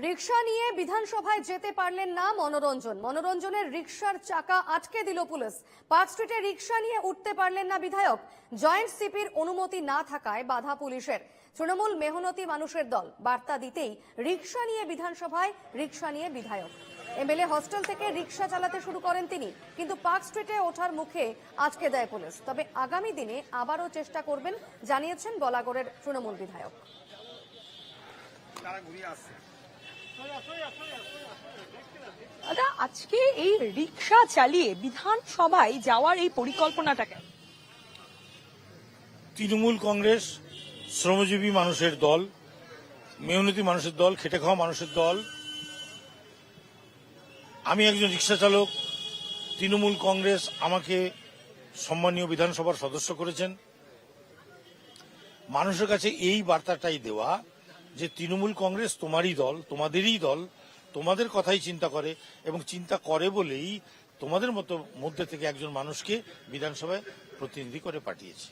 রিকশা নিয়ে বিধানসভায় যেতে পারলেন না মনোরঞ্জনের রিকশার চাকা আটকে দিল পুলিশ। পার্ক স্ট্রিটে রিকশা নিয়ে উঠতে পারলেন না বিধায়ক। জয়েন্ট সিপির অনুমতি না থাকায় বাধা পুলিশের। তৃণমূল মেহনতি মানুষের দল বার্তা দিতেই রিকশা নিয়ে বিধানসভায়, রিকশা নিয়ে বিধায়ক। এমএলএ হস্টেল থেকে রিকশা চালাতে শুরু করেন তিনি, কিন্তু পার্ক স্ট্রিটে ওঠার মুখে আটকে দেয় পুলিশ। তবে আগামী দিনে আবারও চেষ্টা করবেন জানিয়েছেন বলাগড়ের তৃণমূল বিধায়ক। আজকে এই রিকশা চালিয়ে বিধানসভায় যাওয়ার এই পরিকল্পনাটা কেন? তৃণমূল কংগ্রেস শ্রমজীবী মানুষের দল, মেহনতি মানুষের দল, খেটে খাওয়া মানুষের দল। আমি একজন রিকশা চালক। তৃণমূল কংগ্রেস আমাকে সম্মানীয় বিধানসভার সদস্য করেছেন। মানুষের কাছে এই বার্তাটাই দেওয়া যে তৃণমূল কংগ্রেস তোমারই দল, তোমাদেরই দল, তোমাদের কথাই চিন্তা করে এবং চিন্তা করে বলেই তোমাদের মতো মধ্যে থেকে একজন মানুষকে বিধানসভায় প্রতিনিধি করে পাঠিয়েছে।